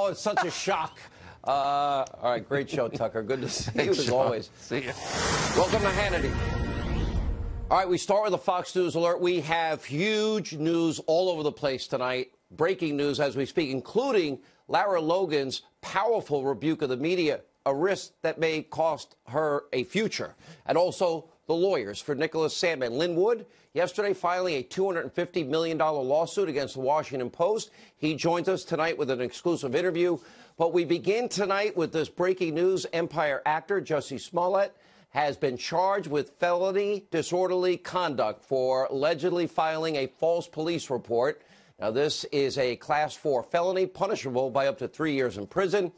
Oh, it's such a shock. All right, great show, Tucker. Good to see you as always. See you. Welcome to Hannity. All right, we start with a Fox News alert. We have huge news all over the place tonight. Breaking news as we speak, including Lara Logan's powerful rebuke of the media, a risk that may cost her a future. And also the lawyers for Nicholas Sandmann. Lynn Wood, yesterday filing a $250 million lawsuit against the Washington Post. He joins us tonight with an exclusive interview. But we begin tonight with this breaking news. Empire actor Jussie Smollett has been charged with felony disorderly conduct for allegedly filing a false police report. Now, this is a Class 4 felony, punishable by up to 3 years in prison.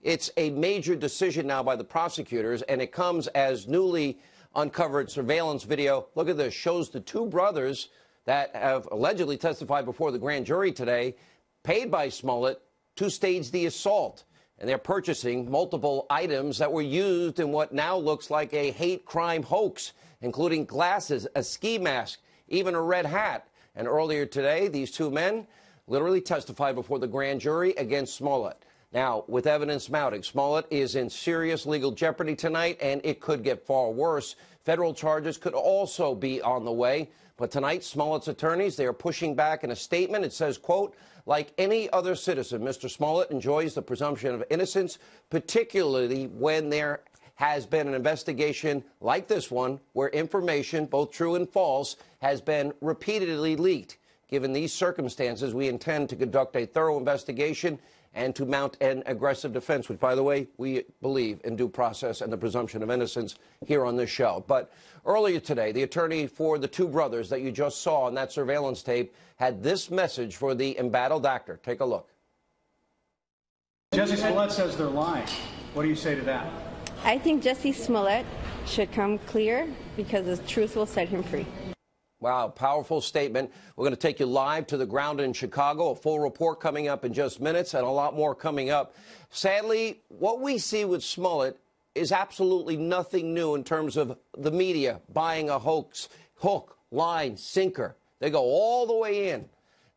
It's a major decision now by the prosecutors, and it comes as newly uncovered surveillance video. Look at this. Shows the two brothers that have allegedly testified before the grand jury today, paid by Smollett to stage the assault. And they're purchasing multiple items that were used in what now looks like a hate crime hoax, including glasses, a ski mask, even a red hat. And earlier today, these two men literally testified before the grand jury against Smollett. Now, with evidence mounting, Smollett is in serious legal jeopardy tonight, and it could get far worse. Federal charges could also be on the way. But tonight, Smollett's attorneys, they are pushing back in a statement. It says, quote, like any other citizen, Mr. Smollett enjoys the presumption of innocence, particularly when there has been an investigation like this one, where information, both true and false, has been repeatedly leaked. Given these circumstances, we intend to conduct a thorough investigation and to mount an aggressive defense, which, by the way, we believe in due process and the presumption of innocence here on this show. But earlier today, the attorney for the two brothers that you just saw on that surveillance tape had this message for the embattled actor. Take a look. Jussie Smollett says they're lying. What do you say to that? I think Jussie Smollett should come clear because the truth will set him free. Wow, powerful statement. We're going to take you live to the ground in Chicago. A full report coming up in just minutes and a lot more coming up. Sadly, what we see with Smollett is absolutely nothing new in terms of the media buying a hoax, hook, line, sinker. They go all the way in.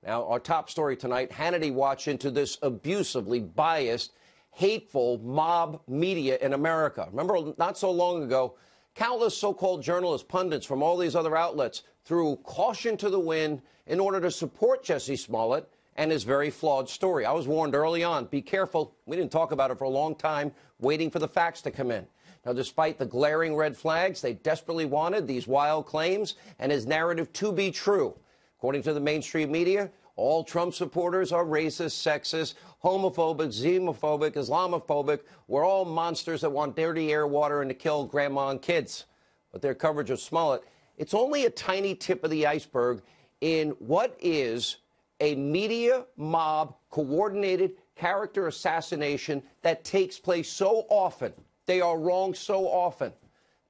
Now, our top story tonight, Hannity watch into this abusively biased, hateful mob media in America. Remember, not so long ago, countless so-called journalists, pundits from all these other outlets threw caution to the wind in order to support Jussie Smollett and his very flawed story. I was warned early on, be careful. We didn't talk about it for a long time, waiting for the facts to come in. Now, despite the glaring red flags, they desperately wanted these wild claims and his narrative to be true. According to the mainstream media, all Trump supporters are racist, sexist, homophobic, xenophobic, Islamophobic. We're all monsters that want dirty air, water, and to kill grandma and kids. But their coverage of Smollett, it's only a tiny tip of the iceberg in what is a media mob coordinated character assassination that takes place so often. They are wrong so often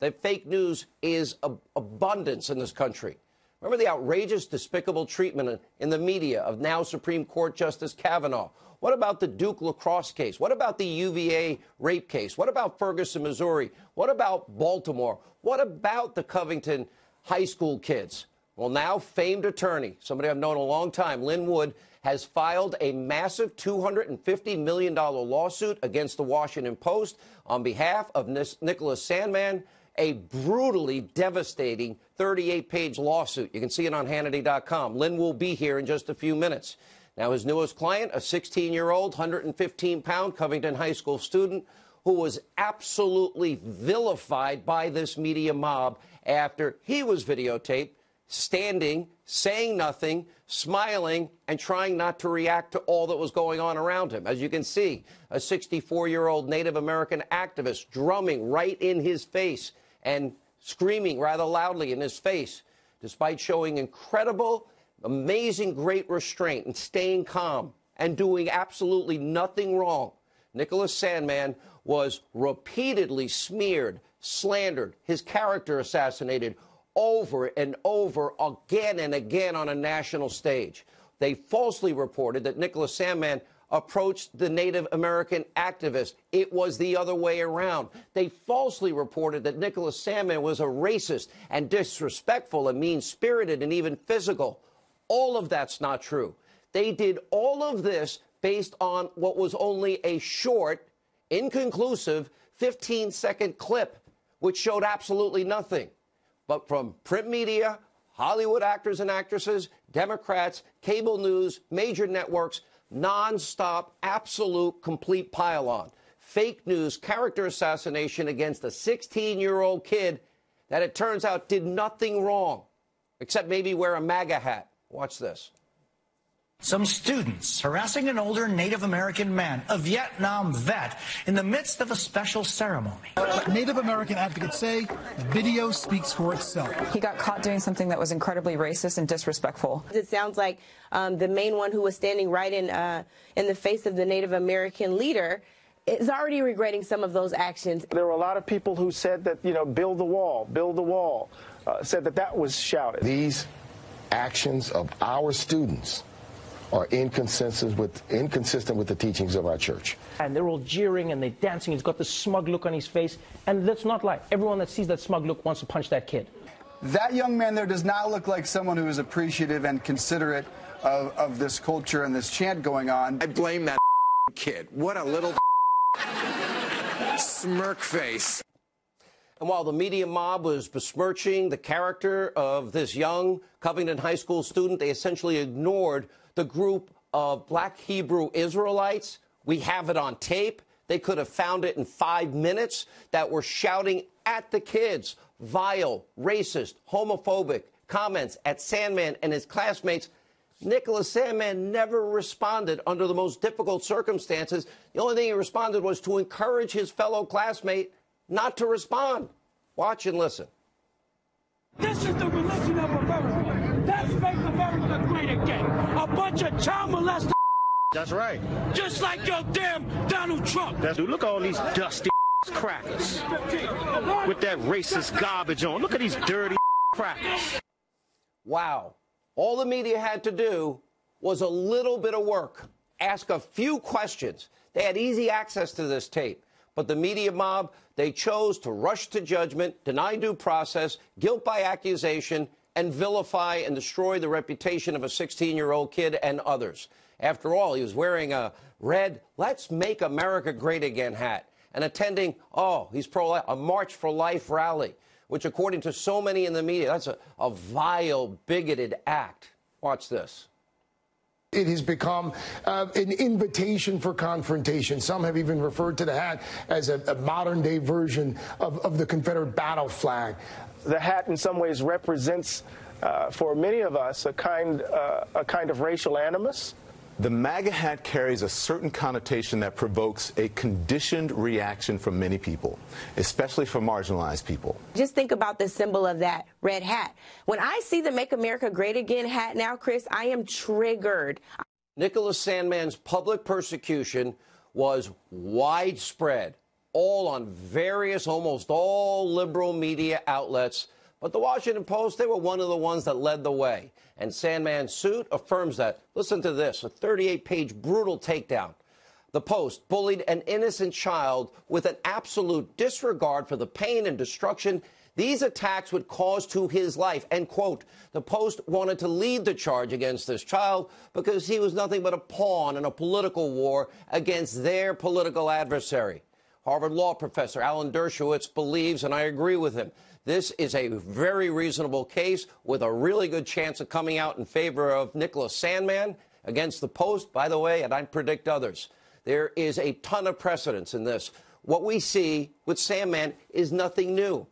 that fake news is abundance in this country. Remember the outrageous, despicable treatment in the media of now Supreme Court Justice Kavanaugh? What about the Duke lacrosse case? What about the UVA rape case? What about Ferguson, Missouri? What about Baltimore? What about the Covington high school kids? Well, now famed attorney, somebody I've known a long time, Lynn Wood, has filed a massive $250 million lawsuit against the Washington Post on behalf of Nicholas Sandmann, a brutally devastating 38-page lawsuit. You can see it on Hannity.com. Lynn will be here in just a few minutes. Now, his newest client, a 16-year-old, 115-pound Covington high school student who was absolutely vilified by this media mob after he was videotaped standing, saying nothing, smiling, and trying not to react to all that was going on around him. As you can see, a 64-year-old Native American activist drumming right in his face and screaming rather loudly in his face, despite showing incredible, amazing, great restraint and staying calm and doing absolutely nothing wrong. Nicholas Sandmann was repeatedly smeared, slandered, his character assassinated over and over again and again on a national stage. They falsely reported that Nicholas Sandmann approached the Native American activist. It was the other way around. They falsely reported that Nicholas Sandmann was a racist and disrespectful and mean-spirited and even physical. All of that's not true. They did all of this based on what was only a short, inconclusive 15-second clip, which showed absolutely nothing. But from print media, Hollywood actors and actresses, Democrats, cable news, major networks, nonstop, absolute, complete pile-on. Fake news, character assassination against a 16-year-old kid that it turns out did nothing wrong, except maybe wear a MAGA hat. Watch this. Some students harassing an older Native American man, a Vietnam vet, in the midst of a special ceremony. Native American advocates say the video speaks for itself. He got caught doing something that was incredibly racist and disrespectful. It sounds like the main one who was standing right in the face of the Native American leader is already regretting some of those actions. There were a lot of people who said that, build the wall, said that was shouted. These actions of our students are inconsistent with the teachings of our church. And they're all jeering and they're dancing. He's got this smug look on his face. And let's not lie, everyone that sees that smug look wants to punch that kid. That young man there does not look like someone who is appreciative and considerate of this culture and this chant going on. I blame that kid. What a little smirk face. And while the media mob was besmirching the character of this young Covington High School student, they essentially ignored the group of black Hebrew Israelites. We have it on tape. They could have found it in 5 minutes, that were shouting at the kids vile, racist, homophobic comments at Sandmann and his classmates. Nicholas Sandmann never responded under the most difficult circumstances. The only thing he responded was to encourage his fellow classmate not to respond. Watch and listen. This is the religion of America. Let's make America great again. A bunch of child molesters. That's right. Just like your damn Donald Trump. Look at all these dusty crackers with that racist garbage on. Look at these dirty crackers. Wow. All the media had to do was a little bit of work, ask a few questions. They had easy access to this tape. But the media mob, they chose to rush to judgment, deny due process, guilt by accusation, and vilify and destroy the reputation of a 16-year-old kid and others. After all, he was wearing a red "Let's Make America Great Again" hat and attending, he's pro-life, a March for Life rally, which, according to so many in the media, that's a vile, bigoted act. Watch this. It has become an invitation for confrontation. Some have even referred to the hat as a modern-day version of the Confederate battle flag. The hat, in some ways, represents, for many of us, a kind of racial animus. The MAGA hat carries a certain connotation that provokes a conditioned reaction from many people, especially for marginalized people. Just think about the symbol of that red hat. When I see the Make America Great Again hat now, Chris, I am triggered. Nicholas Sandmann's public persecution was widespread, all on various, almost all liberal media outlets. But the Washington Post, they were one of the ones that led the way. And Sandmann's suit affirms that. Listen to this, a 38-page brutal takedown. The Post bullied an innocent child with an absolute disregard for the pain and destruction these attacks would cause to his life. And, quote, the Post wanted to lead the charge against this child because he was nothing but a pawn in a political war against their political adversary. Harvard law professor Alan Dershowitz believes, and I agree with him, this is a very reasonable case with a really good chance of coming out in favor of Nicholas Sandmann against the Post, by the way, and I'd predict others. There is a ton of precedence in this. What we see with Sandmann is nothing new.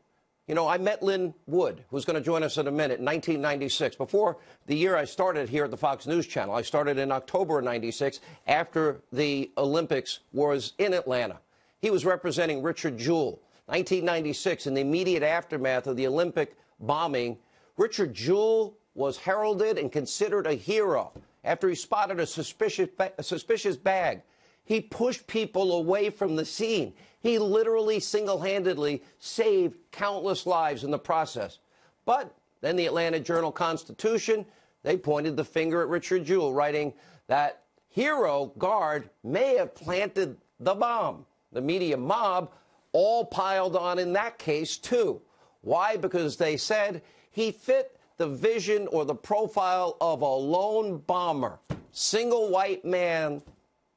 You know, I met Lynn Wood, who's going to join us in a minute, in 1996. Before the year I started here at the Fox News Channel, I started in October of 96 after the Olympics was in Atlanta. He was representing Richard Jewell. 1996, in the immediate aftermath of the Olympic bombing, Richard Jewell was heralded and considered a hero after he spotted a suspicious bag. He pushed people away from the scene. He literally single-handedly saved countless lives in the process. But then the Atlanta Journal-Constitution, they pointed the finger at Richard Jewell, writing that hero guard may have planted the bomb. The media mob all piled on in that case, too. Why? Because they said he fit the vision or the profile of a lone bomber, single white man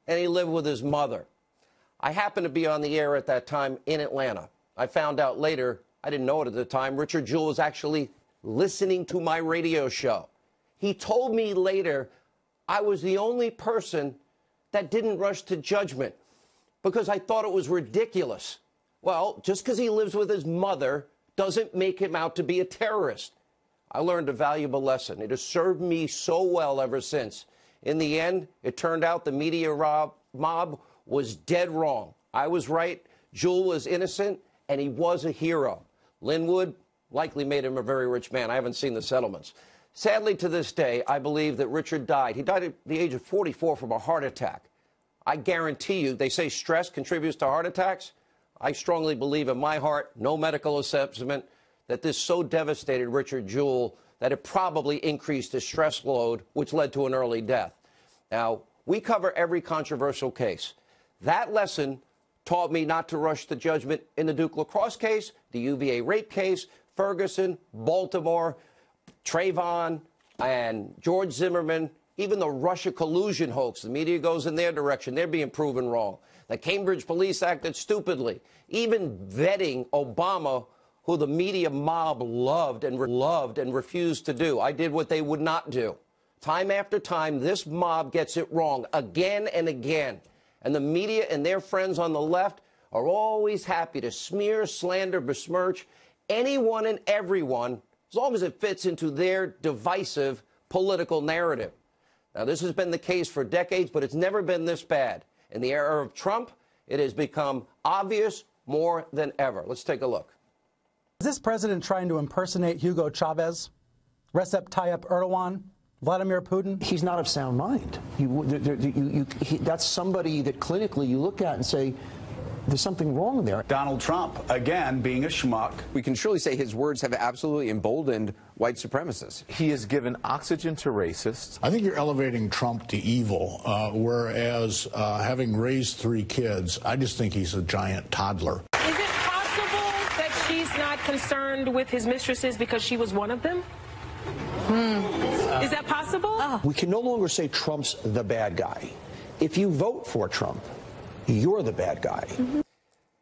and he lived with his mother. I happened to be on the air at that time in Atlanta. I found out later, I didn't know it at the time, Richard Jewell was actually listening to my radio show. He told me later I was the only person that didn't rush to judgment because I thought it was ridiculous. Well, just because he lives with his mother doesn't make him out to be a terrorist. I learned a valuable lesson. It has served me so well ever since. In the end, it turned out the media mob was dead wrong. I was right. Jewell was innocent, and he was a hero. Linwood likely made him a very rich man. I haven't seen the settlements. Sadly, to this day, I believe that Richard died. He died at the age of 44 from a heart attack. I guarantee you, they say stress contributes to heart attacks. I strongly believe in my heart, no medical assessment, that this so devastated Richard Jewell that it probably increased his stress load, which led to an early death. Now, we cover every controversial case. That lesson taught me not to rush to judgment in the Duke lacrosse case, the UVA rape case, Ferguson, Baltimore, Trayvon, and George Zimmerman, even the Russia collusion hoax. The media goes in their direction. They're being proven wrong. The Cambridge police acted stupidly. Even vetting Obama, who the media mob loved and refused to do. I did what they would not do. Time after time, this mob gets it wrong again and again. And the media and their friends on the left are always happy to smear, slander, besmirch anyone and everyone as long as it fits into their divisive political narrative. Now, this has been the case for decades, but it's never been this bad. In the era of Trump, it has become obvious more than ever. Let's take a look. Is this president trying to impersonate Hugo Chavez, Recep Tayyip Erdogan, Vladimir Putin? He's not of sound mind. That's somebody that clinically you look at and say, there's something wrong there. Donald Trump, again, being a schmuck. We can surely say his words have absolutely emboldened white supremacists. He has given oxygen to racists. I think you're elevating Trump to evil, whereas having raised 3 kids, I just think he's a giant toddler. Is it possible that she's not concerned with his mistresses because she was one of them? Is that possible? We can no longer say Trump's the bad guy. If you vote for Trump, you're the bad guy.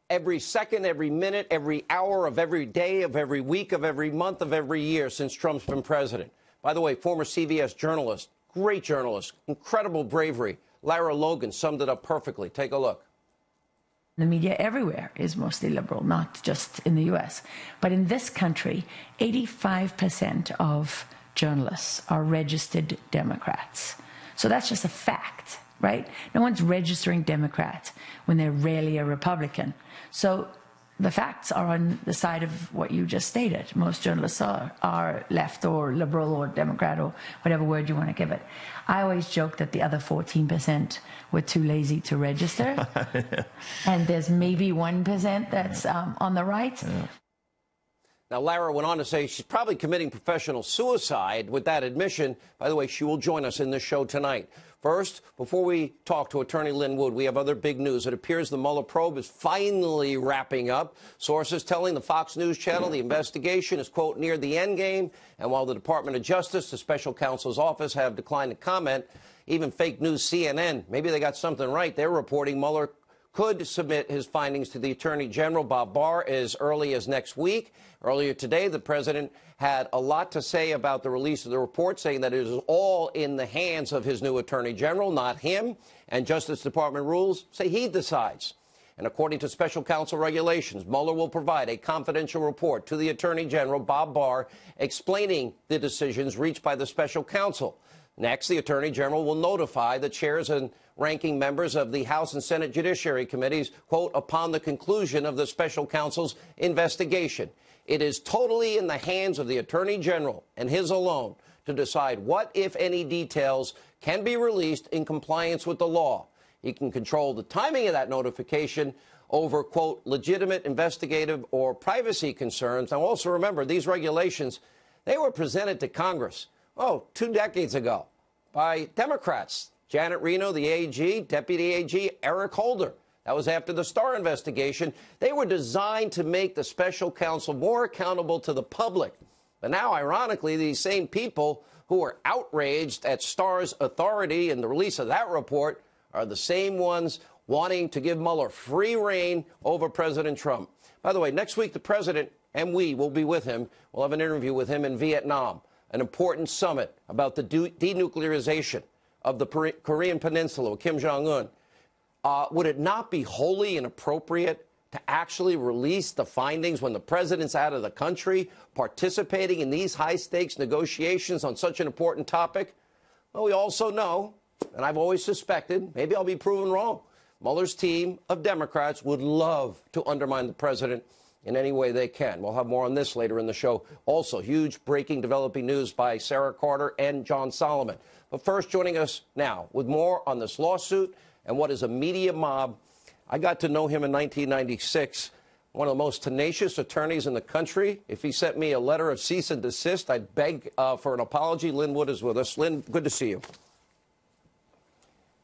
Every second, every minute, every hour of every day, of every week, of every month, of every year since Trump's been president. By the way, former CBS journalist, great journalist, incredible bravery, Lara Logan summed it up perfectly. Take a look. The media everywhere is mostly liberal, not just in the U.S. But in this country, 85% of journalists are registered Democrats. So that's just a fact, right? No one's registering Democrat when they're rarely a Republican. So the facts are on the side of what you just stated. Most journalists are left or liberal or Democrat or whatever word you want to give it. I always joke that the other 14% were too lazy to register. And there's maybe 1% that's on the right. Yeah. Now, Lara went on to say she's probably committing professional suicide with that admission. By the way, she will join us in this show tonight. First, before we talk to Attorney Linwood, we have other big news. It appears the Mueller probe is finally wrapping up. Sources telling the Fox News channel the investigation is, quote, near the end game. And while the Department of Justice, the special counsel's office, have declined to comment, even fake news CNN, maybe they got something right. They're reporting Mueller could submit his findings to the Attorney General, Bob Barr, as early as next week. Earlier today, the president had a lot to say about the release of the report, saying that it is all in the hands of his new Attorney General, not him. And Justice Department rules say he decides. And according to special counsel regulations, Mueller will provide a confidential report to the Attorney General, Bob Barr, explaining the decisions reached by the special counsel. Next, the Attorney General will notify the chairs and ranking members of the House and Senate Judiciary Committees, quote, upon the conclusion of the special counsel's investigation. It is totally in the hands of the Attorney General and his alone to decide what, if any, details can be released in compliance with the law. He can control the timing of that notification over, quote, legitimate investigative or privacy concerns. Now, also remember, these regulations, they were presented to Congress, 2 decades ago by Democrats. Janet Reno, the AG, Deputy AG, Eric Holder. That was after the Starr investigation. They were designed to make the special counsel more accountable to the public. But now, ironically, these same people who are outraged at Starr's authority and the release of that report are the same ones wanting to give Mueller free rein over President Trump. By the way, next week the president and we will be with him. We'll have an interview with him in Vietnam, an important summit about the denuclearization of the Korean Peninsula with Kim Jong-un. Would it not be wholly inappropriate to actually release the findings when the president's out of the country participating in these high-stakes negotiations on such an important topic? Well, we also know, and I've always suspected, maybe I'll be proven wrong, Mueller's team of Democrats would love to undermine the president in any way they can. We'll have more on this later in the show. Also, huge breaking developing news by Sarah Carter and John Solomon. But first, joining us now with more on this lawsuit and what is a media mob. I got to know him in 1996, one of the most tenacious attorneys in the country. If he sent me a letter of cease and desist, I'd beg for an apology. Lynn Wood is with us. Lynn, good to see you.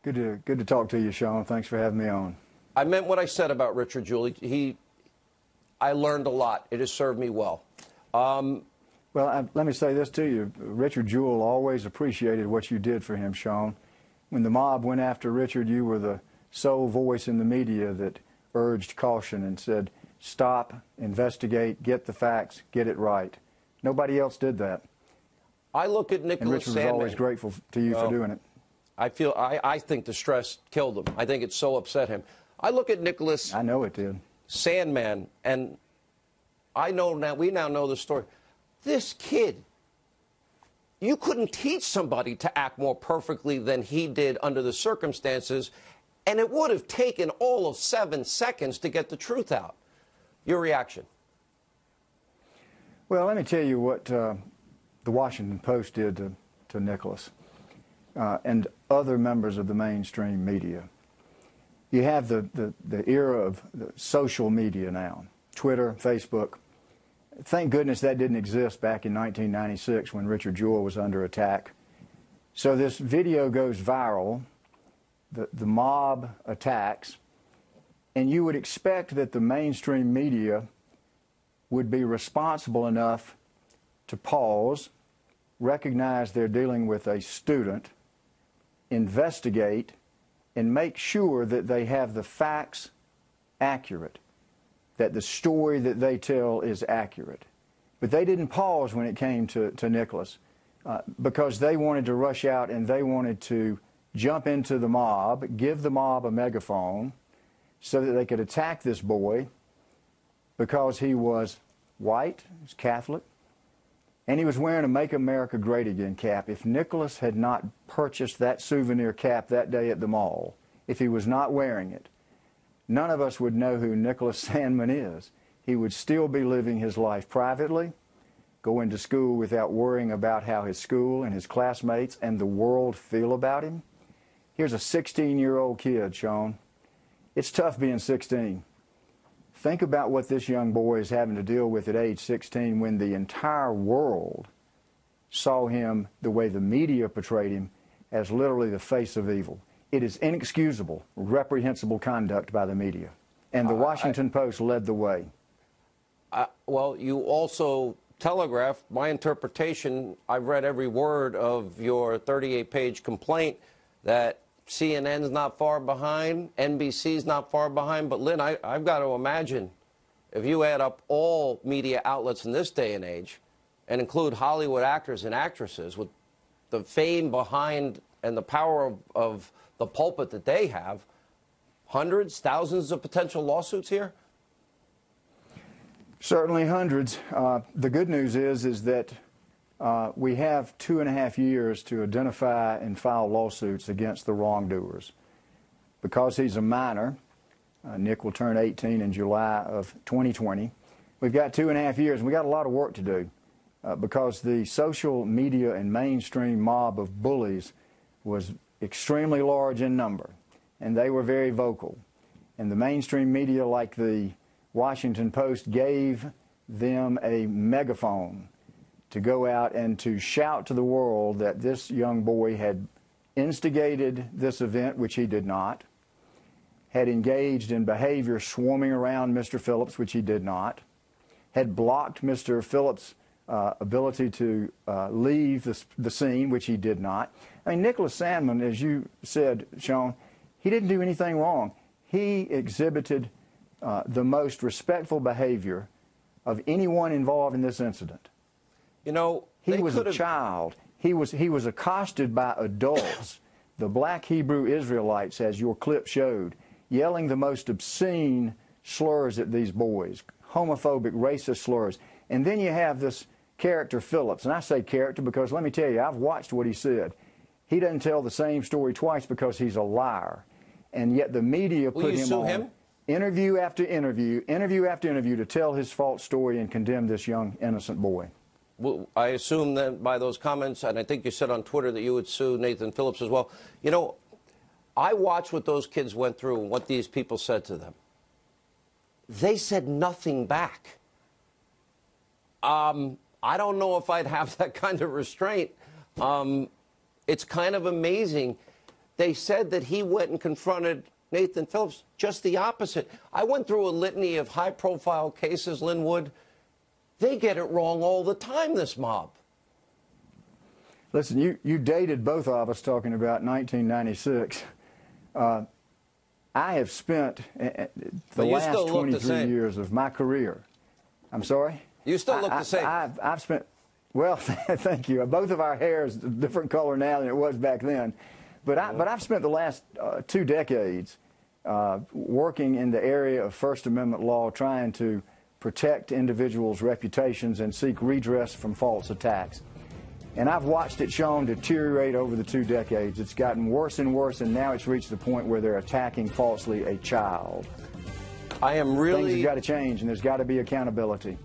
Good to talk to you, Sean. Thanks for having me on. I meant what I said about Richard Jewell. I learned a lot. It has served me well. Well, let me say this to you. Richard Jewell always appreciated what you did for him, Sean. When the mob went after Richard, you were the sole voice in the media that urged caution and said, stop, investigate, get the facts, get it right. Nobody else did that. I look at Nicholas And Richard was always grateful to you for doing it. I think the stress killed him. I think it so upset him. I look at Nicholas. I know it did. Sandman, and I know now, we now know the story. This kid, you couldn't teach somebody to act more perfectly than he did under the circumstances, and it would have taken all of 7 seconds to get the truth out. Your reaction? Well, let me tell you what the Washington Post did to Nicholas and other members of the mainstream media. You have the era of the social media now, Twitter, Facebook. Thank goodness that didn't exist back in 1996 when Richard Jewell was under attack. So this video goes viral, the mob attacks, and you would expect that the mainstream media would be responsible enough to pause, recognize they're dealing with a student, investigate, and make sure that they have the facts accurate, that the story that they tell is accurate. But they didn't pause when it came to Nicholas because they wanted to rush out and they wanted to jump into the mob, give the mob a megaphone so that they could attack this boy because he was white, he was Catholic, and he was wearing a Make America Great Again cap. If Nicholas had not purchased that souvenir cap that day at the mall, if he was not wearing it, none of us would know who Nicholas Sandman is. He would still be living his life privately, going to school without worrying about how his school and his classmates and the world feel about him. Here's a 16-year-old kid, Sean. It's tough being 16. Think about what this young boy is having to deal with at age 16 when the entire world saw him the way the media portrayed him as literally the face of evil. It is inexcusable, reprehensible conduct by the media. And the Washington Post led the way. Well, you also telegraphed my interpretation. I've read every word of your 38-page complaint that CNN's not far behind, NBC's not far behind. But, Lynn, I've got to imagine if you add up all media outlets in this day and age and include Hollywood actors and actresses with the fame behind and the power of the pulpit that they have, hundreds, thousands of potential lawsuits here? Certainly hundreds. The good news is that we have 2.5 years to identify and file lawsuits against the wrongdoers. Because he's a minor, Nick will turn 18 in July of 2020. We've got 2.5 years, and we've got a lot of work to do because the social media and mainstream mob of bullies was extremely large in number, and they were very vocal. And the mainstream media, like the Washington Post, gave them a megaphone to go out and to shout to the world that this young boy had instigated this event, which he did not, had engaged in behavior swarming around Mr. Phillips, which he did not, had blocked Mr. Phillips' ability to leave the scene, which he did not. I mean, Nicholas Sandman, as you said, Sean, He didn't do anything wrong. He exhibited the most respectful behavior of anyone involved in this incident. You know, he was a child. He was accosted by adults, the black Hebrew Israelites, as your clip showed, yelling the most obscene slurs at these boys, homophobic, racist slurs. And then you have this character Phillips, and I say character because let me tell you, I've watched what he said. He doesn't tell the same story twice because he's a liar. And yet the media put him on interview after interview to tell his false story and condemn this young, innocent boy. Well, I assume that by those comments, and I think you said on Twitter that you would sue Nathan Phillips as well. You know, I watched what those kids went through and what these people said to them. They said nothing back. I don't know if I'd have that kind of restraint. It's kind of amazing. They said that he went and confronted Nathan Phillips. Just the opposite. I went through a litany of high-profile cases, Linwood. They get it wrong all the time, this mob. Listen, you dated both of us talking about 1996. I have spent the last 23 years of my career. I'm sorry? You still look the same. I've spent, well, thank you. Both of our hair is a different color now than it was back then. But I've spent the last 2 decades working in the area of First Amendment law, trying to protect individuals' reputations and seek redress from false attacks. And I've watched it, Sean, deteriorate over the 2 decades. It's gotten worse and worse, and now it's reached the point where they're attacking falsely a child. I am really... Things have got to change, and there's got to be accountability.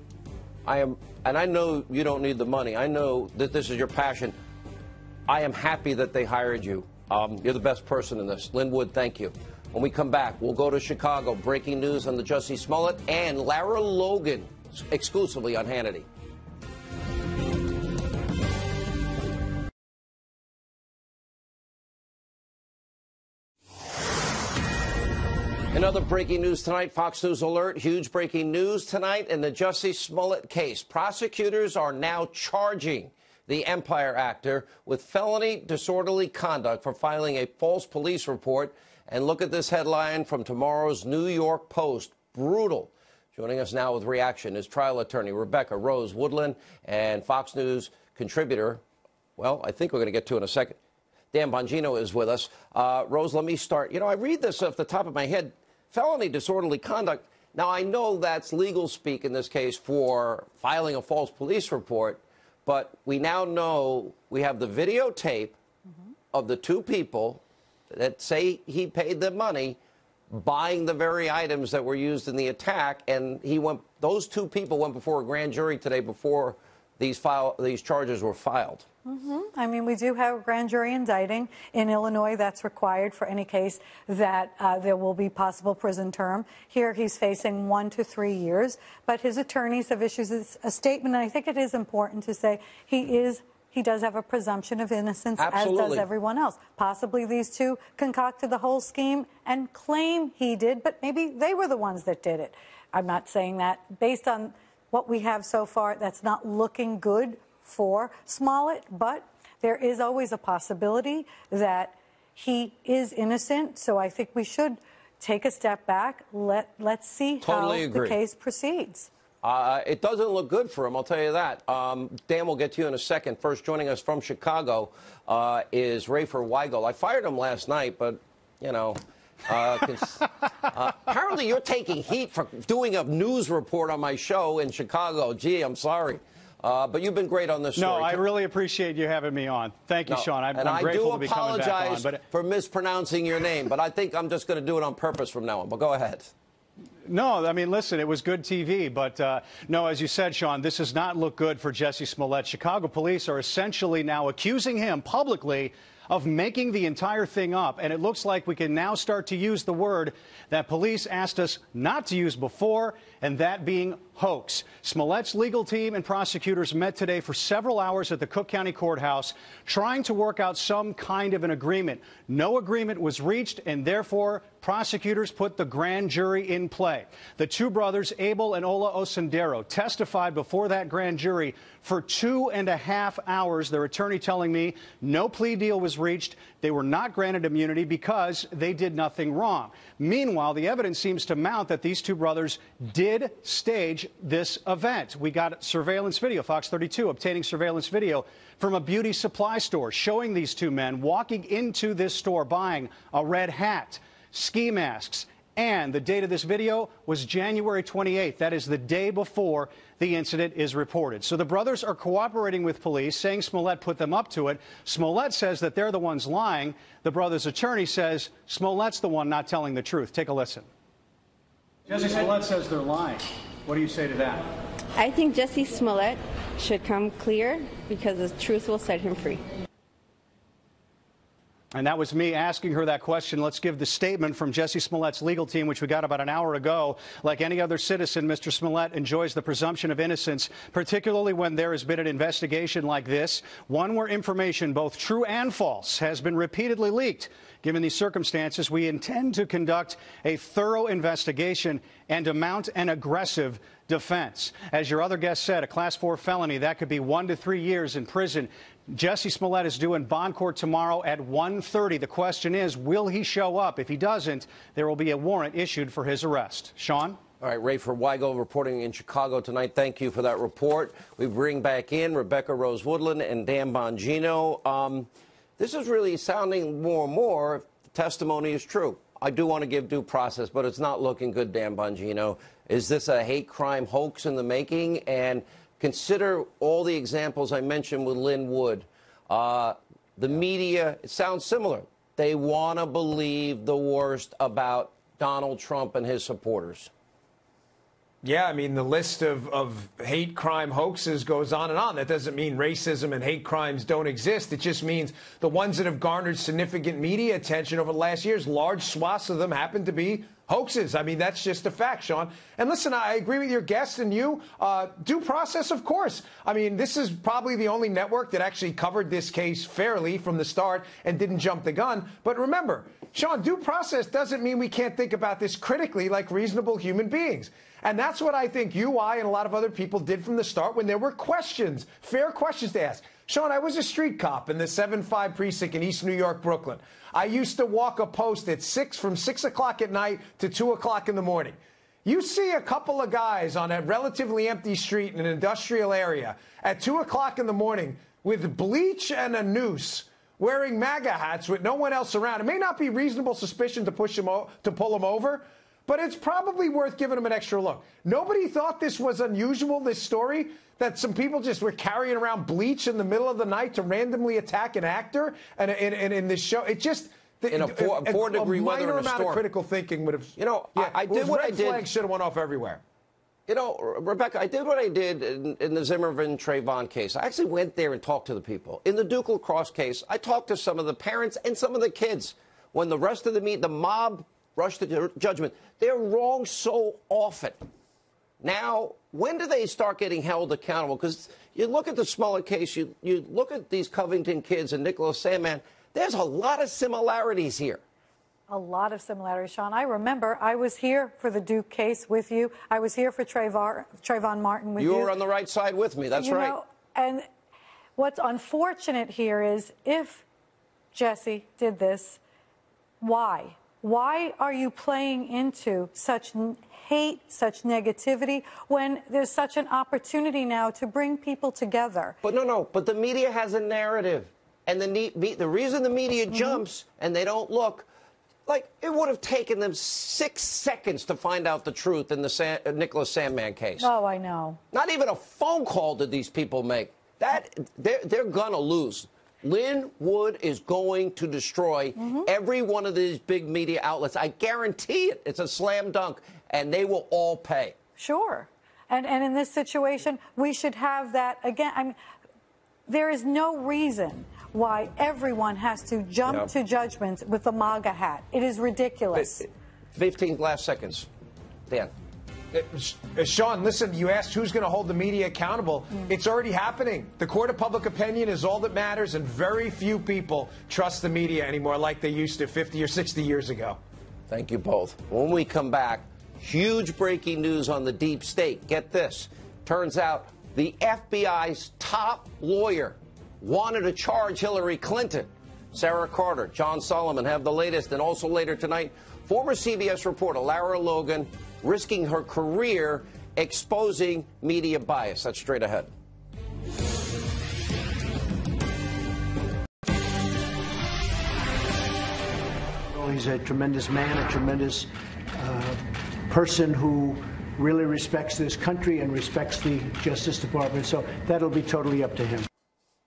And I know you don't need the money. I know that this is your passion. I am happy that they hired you. You're the best person in this. Linwood, thank you. When we come back, we'll go to Chicago. Breaking news on the Jussie Smollett and Lara Logan, exclusively on Hannity. Another breaking news tonight, Fox News alert, huge breaking news tonight in the Jussie Smollett case. Prosecutors are now charging the Empire actor with felony disorderly conduct for filing a false police report. And look at this headline from tomorrow's New York Post. Brutal. Joining us now with reaction is trial attorney Rebecca Rose Woodland and Fox News contributor, well, I think we're going to get to in a second, Dan Bongino is with us. Rose, let me start. You know, I read this off the top of my head. Felony disorderly conduct. Now, I know that's legal speak in this case for filing a false police report, but we now know we have the videotape of the 2 people that say he paid them money buying the very items that were used in the attack, and those 2 people went before a grand jury today before these charges were filed. I mean, we do have a grand jury indicting. In Illinois, that's required for any case that there will be possible prison term. Here, he's facing 1 to 3 years. But his attorneys have issued a statement, and I think it is important to say he does have a presumption of innocence, Absolutely. as does everyone else. Possibly these 2 concocted the whole scheme and claim he did, but maybe they were the ones that did it. I'm not saying that. Based on what we have so far, that's not looking good for Smollett, but there is always a possibility that he is innocent. So I think we should take a step back. Let's see how the case proceeds. It doesn't look good for him, I'll tell you that. Dan, we'll get to you in a second. First, joining us from Chicago is Rafer Weigel. I fired him last night, but, you know, apparently you're taking heat for doing a news report on my show in Chicago. Gee, I'm sorry. But you've been great on this story. No, I really appreciate you having me on. Thank you, Sean. I'm grateful to be coming back on. And I do apologize for mispronouncing your name, but I think I'm just going to do it on purpose from now on. But go ahead. No, I mean, listen, it was good TV, but no, as you said, Sean, this does not look good for Jussie Smollett. Chicago police are essentially now accusing him publicly of making the entire thing up, and it looks like we can now start to use the word that police asked us not to use before, and that being hoax. Smollett's legal team and prosecutors met today for several hours at the Cook County Courthouse trying to work out some kind of an agreement. No agreement was reached, and therefore prosecutors put the grand jury in play. The two brothers, Abel and Ola Osendero, testified before that grand jury for 2.5 hours. Their attorney telling me no plea deal was reached. They were not granted immunity because they did nothing wrong. Meanwhile, the evidence seems to mount that these two brothers did stage this event. We got surveillance video, Fox 32 obtaining surveillance video from a beauty supply store showing these two men walking into this store buying a red hat, ski masks, and the date of this video was January 28th. That is the day before the incident is reported. So the brothers are cooperating with police, saying Smollett put them up to it. Smollett says that they're the ones lying. The brothers' attorney says Smollett's the one not telling the truth. Take a listen. Jesse Smollett says they're lying. What do you say to that? I think Jesse Smollett should come clear because the truth will set him free. And that was me asking her that question. Let's give the statement from Jesse Smollett's legal team, which we got about an hour ago. Like any other citizen, Mr. Smollett enjoys the presumption of innocence, particularly when there has been an investigation like this, one where information, both true and false, has been repeatedly leaked. Given these circumstances, we intend to conduct a thorough investigation and to mount an aggressive defense. As your other guest said, a Class 4 felony, that could be 1 to 3 years in prison. Jesse Smollett is due in bond court tomorrow at 1:30. The question is, will he show up? If he doesn't, there will be a warrant issued for his arrest. Sean? All right, Rafer Weigel reporting in Chicago tonight. Thank you for that report. We bring back in Rebecca Rose Woodland and Dan Bongino. This is really sounding more and more if the testimony is true. I do want to give due process, but it's not looking good, Dan Bongino. Is this a hate crime hoax in the making? And consider all the examples I mentioned with Lynn Wood. The media, it sounds similar. They want to believe the worst about Donald Trump and his supporters. Yeah, I mean, the list of hate crime hoaxes goes on and on. That doesn't mean racism and hate crimes don't exist. It just means the ones that have garnered significant media attention over the last years, large swaths of them happen to be hoaxes. I mean, that's just a fact, Sean. And listen, I agree with your guest and you. Due process, of course. I mean, this is probably the only network that actually covered this case fairly from the start and didn't jump the gun. But remember, Sean, due process doesn't mean we can't think about this critically like reasonable human beings. And that's what I think you, I, and a lot of other people did from the start when there were questions, fair questions to ask. Sean, I was a street cop in the 7-5 precinct in East New York, Brooklyn. I used to walk a post at from 6 o'clock at night to 2 o'clock in the morning. You see a couple of guys on a relatively empty street in an industrial area at 2 o'clock in the morning with bleach and a noose, wearing MAGA hats with no one else around. It may not be reasonable suspicion to pull them over, but it's probably worth giving them an extra look. Nobody thought this was unusual, this story, that some people just were carrying around bleach in the middle of the night to randomly attack an actor. And in this show, it just... In a 4-degree weather minor and a amount storm. of critical thinking would have... You know, I did what I did. Red flags should have went off everywhere. You know, Rebecca, I did what I did in the Zimmerman Trayvon case. I actually went there and talked to the people. In the Duke Lacrosse case, I talked to some of the parents and some of the kids. When the rest of the mob rushed to judgment, they're wrong so often. Now, when do they start getting held accountable? Because you look at the Smollett case, you look at these Covington kids and Nicholas Sandmann, there's a lot of similarities here. A lot of similarities, Sean. I remember I was here for the Duke case with you. I was here for Trayvon Martin with you. You were on the right side with me. That's right. And what's unfortunate here is if Jesse did this, why? Why are you playing into such hate, such negativity, when there's such an opportunity now to bring people together? But but the media has a narrative. And the reason the media jumps and they don't look, like, it would have taken them 6 seconds to find out the truth in the Nicholas Sandmann case. Oh, I know. Not even a phone call did these people make. They're going to lose. Lynn Wood is going to destroy every one of these big media outlets. I guarantee it. It's a slam dunk, and they will all pay. Sure. And in this situation, we should have that again. I mean, there is no reason why everyone has to jump to judgment with the MAGA hat. It is ridiculous. 15 last seconds. Dan. Sean, listen, you asked who's going to hold the media accountable. It's already happening. The court of public opinion is all that matters, and very few people trust the media anymore like they used to 50 or 60 years ago. Thank you both. When we come back, huge breaking news on the deep state. Get this. Turns out the FBI's top lawyer wanted to charge Hillary Clinton. Sarah Carter, John Solomon have the latest. And also later tonight, former CBS reporter Lara Logan risking her career exposing media bias. That's straight ahead. He's a tremendous man, a tremendous person who really respects this country and respects the Justice Department. So that'll be totally up to him.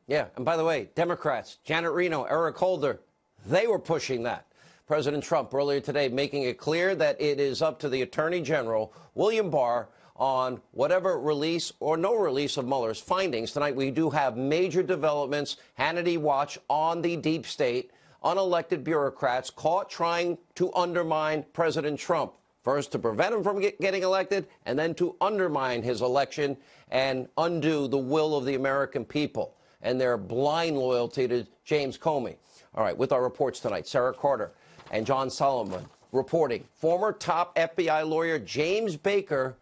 Yeah. And by the way, Democrats, Janet Reno, Eric Holder, they were pushing that. President Trump earlier today making it clear that it is up to the Attorney General, William Barr, on whatever release or no release of Mueller's findings. Tonight, we do have major developments. Hannity watch on the deep state. Unelected bureaucrats caught trying to undermine President Trump. First, to prevent him from getting elected, and then to undermine his election and undo the will of the American people and their blind loyalty to James Comey. All right, with our reports tonight, Sarah Carter and John Solomon reporting. Former top FBI lawyer James Baker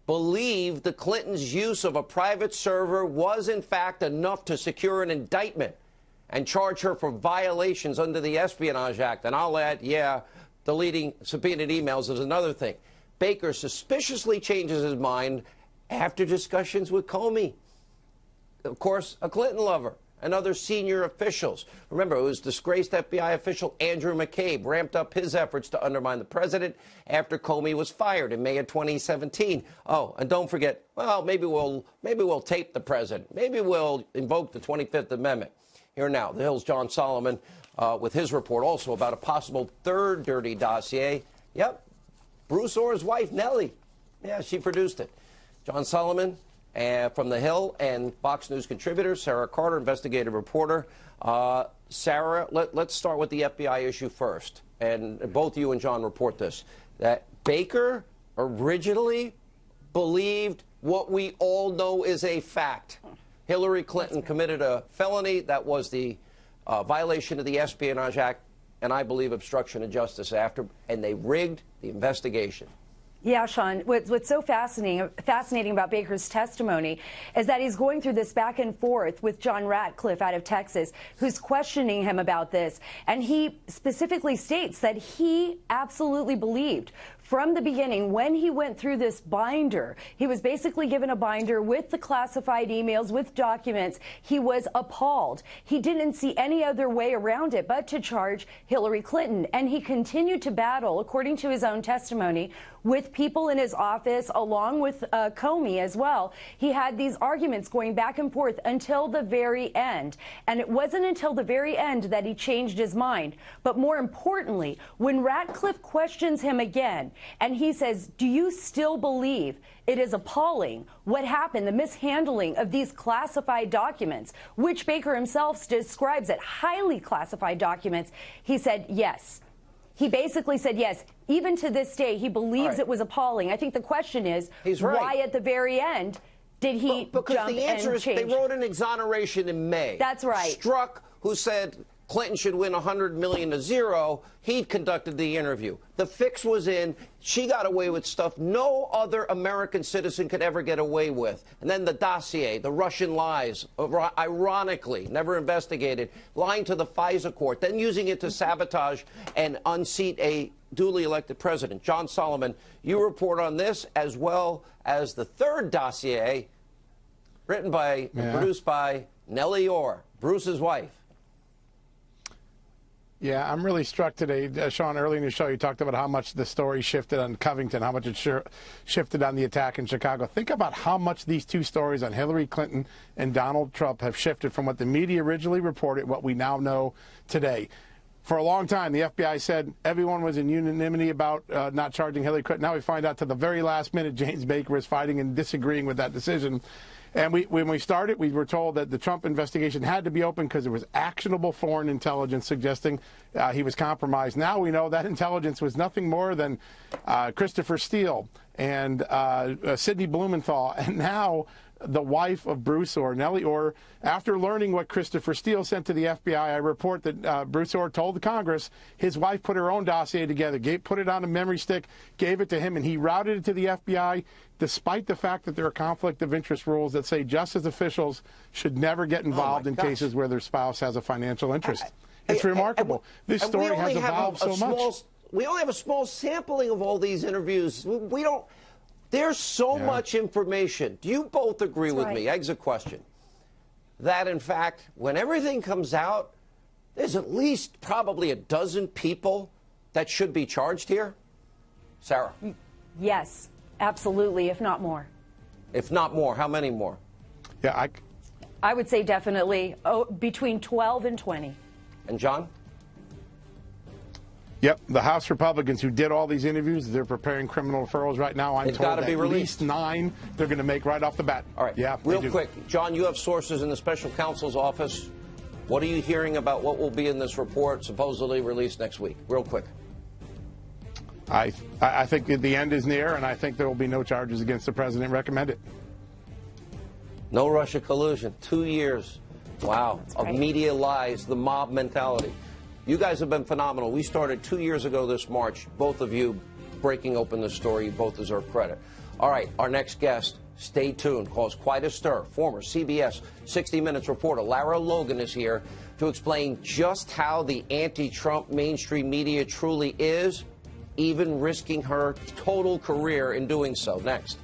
believed the Clintons' use of a private server was, in fact, enough to secure an indictment and charge her for violations under the Espionage Act. And I'll add, yeah, deleting subpoenaed emails is another thing. Baker suspiciously changes his mind after discussions with Comey. Of course, a Clinton lover and other senior officials. Remember, it was disgraced FBI official Andrew McCabe ramped up his efforts to undermine the president after Comey was fired in May of 2017. Oh, and don't forget, well, maybe we'll tape the president. Maybe we'll invoke the 25th Amendment. Here now, the Hill's John Solomon with his report also about a possible third dirty dossier. Yep, Bruce Orr's wife, Nellie. Yeah, she produced it. John Solomon from The Hill and Fox News contributor, Sarah Carter, investigative reporter. Sarah, let's start with the FBI issue first. And both you and John report this, that Baker originally believed what we all know is a fact. Hillary Clinton committed a felony that was the violation of the Espionage Act, and I believe obstruction of justice after, and they rigged the investigation. Yeah, Sean, what's so fascinating about Baker's testimony is that he's going through this back and forth with John Ratcliffe out of Texas, who's questioning him about this. And he specifically states that he absolutely believed from the beginning, when he went through this binder, he was basically given a binder with the classified emails, with documents. He was appalled. He didn't see any other way around it but to charge Hillary Clinton. And he continued to battle, according to his own testimony, with people in his office, along with Comey as well. He had these arguments going back and forth until the very end. And it wasn't until the very end that he changed his mind. But more importantly, when Ratcliffe questions him again, and he says, do you still believe it is appalling what happened, the mishandling of these classified documents, which Baker himself describes as highly classified documents? He said yes. He basically said yes. Even to this day, he believes it was appalling. I think the question is, why at the very end did he because jump the answer and is change? They wrote an exoneration in May. That's right. Strzok, who said Clinton should win $100 million to zero, he conducted the interview. The fix was in. She got away with stuff no other American citizen could ever get away with. And then the dossier, the Russian lies, ironically, never investigated, lying to the FISA court, then using it to sabotage and unseat a duly elected president. John Solomon, you report on this as well as the third dossier written by and produced by Nellie Orr, Bruce's wife. Yeah, I'm really struck today. Sean, early in the show, you talked about how much the story shifted on Covington, how much it shifted on the attack in Chicago. Think about how much these two stories on Hillary Clinton and Donald Trump have shifted from what the media originally reported, what we now know today. For a long time, the FBI said everyone was in unanimity about not charging Hillary Clinton. Now we find out to the very last minute James Baker is fighting and disagreeing with that decision. And when we started, we were told that the Trump investigation had to be open because there was actionable foreign intelligence suggesting he was compromised. Now we know that intelligence was nothing more than Christopher Steele and Sidney Blumenthal. And now the wife of Bruce Orr, Nellie Orr. After learning what Christopher Steele sent to the FBI, I report that Bruce Orr told the Congress his wife put her own dossier together, put it on a memory stick, gave it to him, and he routed it to the FBI, despite the fact that there are conflict of interest rules that say justice officials should never get involved in cases where their spouse has a financial interest. It's remarkable. This story has evolved so much. We only have a small sampling of all these interviews. We don't. There's so much information. Do you both agree with me? Exit question. That, in fact, when everything comes out, there's at least probably a dozen people that should be charged here? Sarah? Yes, absolutely, if not more. If not more, how many more? Yeah, I would say definitely between 12 and 20. And John? Yep, the House Republicans who did all these interviews, they're preparing criminal referrals right now. I'm told at least 9 they're going to make right off the bat. All right. Yeah. Real quick, John, you have sources in the special counsel's office. What are you hearing about what will be in this report supposedly released next week? Real quick. I think the end is near, and I think there will be no charges against the president recommended. No Russia collusion. 2 years. Wow. Of media lies, the mob mentality. You guys have been phenomenal. We started 2 years ago this March, both of you breaking open the story. You both deserve credit. All right, our next guest, stay tuned, caused quite a stir. Former CBS 60 Minutes reporter Lara Logan is here to explain just how the anti-Trump mainstream media truly is, even risking her total career in doing so. Next.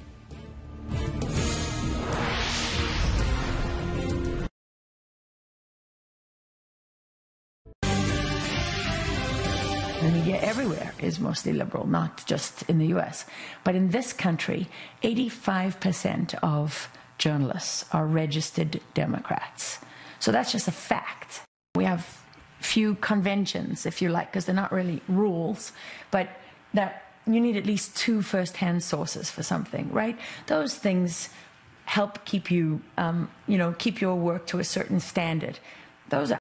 The media everywhere is mostly liberal, not just in the US. But in this country, 85% of journalists are registered Democrats. So that's just a fact. We have few conventions, if you like, because they're not really rules, but that you need at least 2 first-hand sources for something, right? Those things help keep you, keep your work to a certain standard. Those are